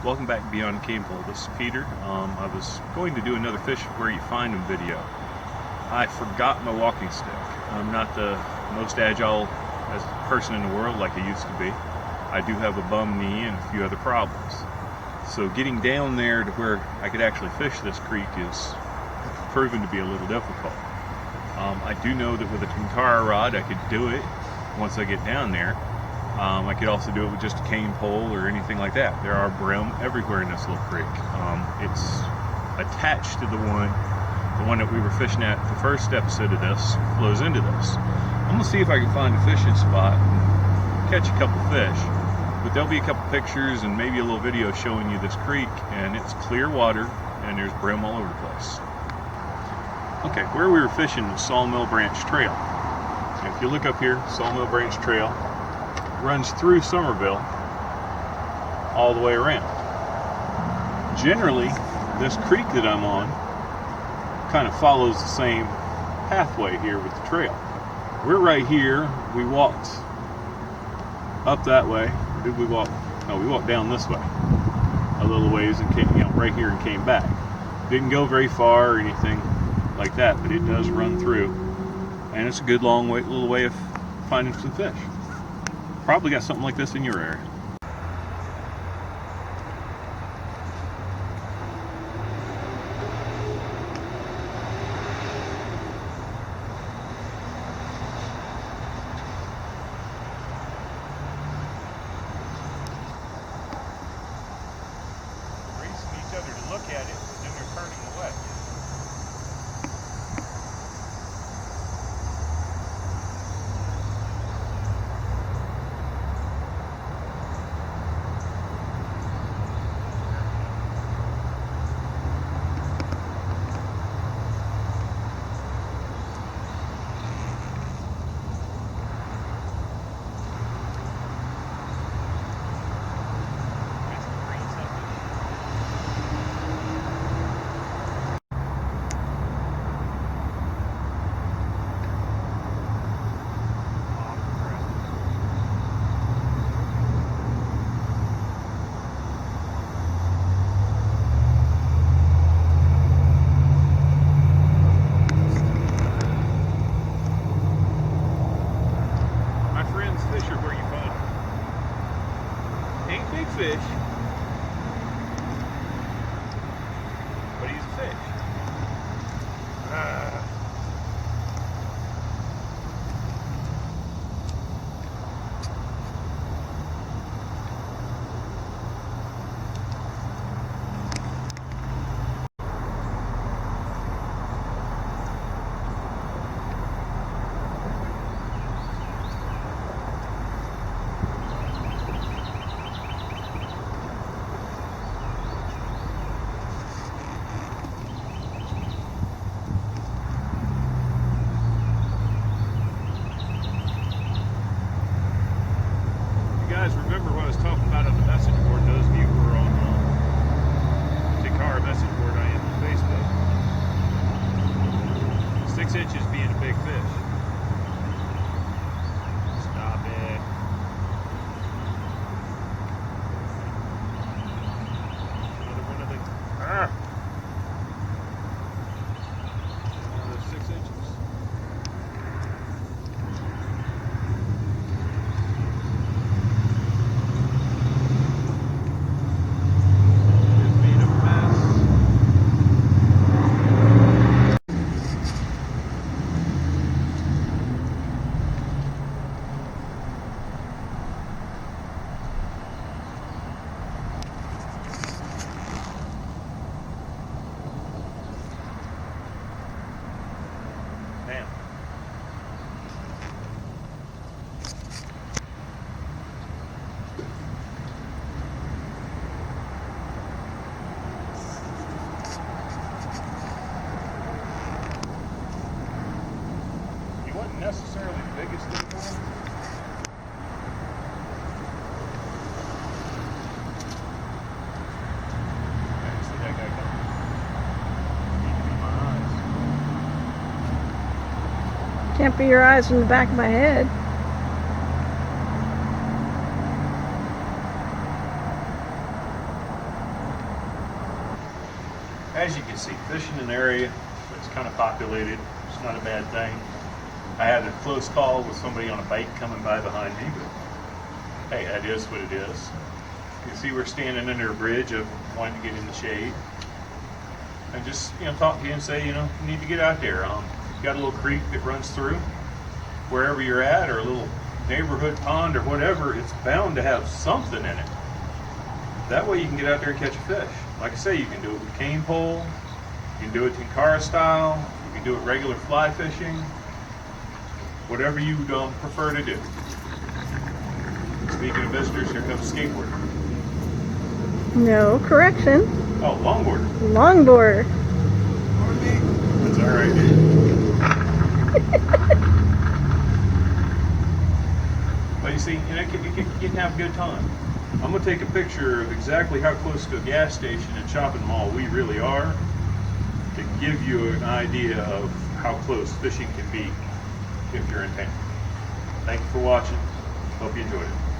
Welcome back to Beyond Cane Pole. This is Peter. I was going to do another fish where you find them video. I forgot my walking stick. I'm not the most agile person in the world like I used to be. I do have a bum knee and a few other problems. So getting down there to where I could actually fish this creek is proven to be a little difficult. I do know that with a Tenkara rod I could do it once I get down there. I could also do it with just a cane pole or anything like that. There are brim everywhere in this little creek. It's attached to the one that we were fishing at the first episode of this, flows into this. I'm gonna see if I can find a fishing spot and catch a couple fish, but there'll be a couple pictures and maybe a little video showing you this creek, and it's clear water and there's brim all over the place. Okay, where we were fishing was Sawmill Branch Trail. And if you look up here, Sawmill Branch Trail runs through Somerville all the way around. Generally, this creek that I'm on kind of follows the same pathway here with the trail. We're right here. We walked up that way. Or did we walk? No, we walked down this way a little ways and came, right here and came back. Didn't go very far or anything like that, but it does run through, and it's a good long way, little way of finding some fish. Probably got something like this in your area. Racing each other to look at it, and then they're turning away. Fish are where you find them. Ain't big fish, but he's a fish. Guys, remember what I was talking about on the message board? Those of you who are on the Tenkara message board I am on Facebook. 6 inches being a big fish. Stop it. Another one of the... One of those 6 inches. He wasn't necessarily the biggest anymore. I see that guy coming. Need to be my eyes. Can't be your eyes from the back of my head. as you can see, fishing in an area that's kind of populated, it's not a bad thing. I had a close call with somebody on a bike coming by behind me, but hey, that is what it is. You can see we're standing under a bridge of wanting to get in the shade. And just, talk to you and say, you need to get out there. You've got a little creek that runs through wherever you're at, or a little neighborhood pond or whatever. It's bound to have something in it. That way you can get out there and catch a fish. Like I say, you can do it with cane pole, you can do it Tenkara style, you can do it regular fly fishing, whatever you prefer to do. Speaking of visitors, here comes a skateboarder. No, correction. Oh, longboarder. Longboard. That's all right, dude. But you see, you can have a good time. I'm going to take a picture of exactly how close to a gas station and shopping mall we really are to give you an idea of how close fishing can be if you're in town. Thank you for watching. Hope you enjoyed it.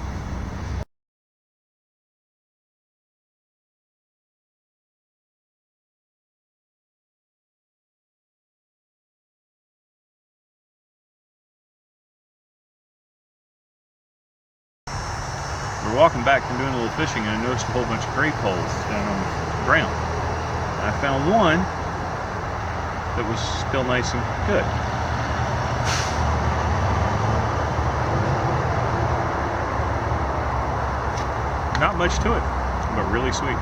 We're walking back from doing a little fishing, and I noticed a whole bunch of grape holes down on the ground. I found one that was still nice and good. Not much to it, but really sweet.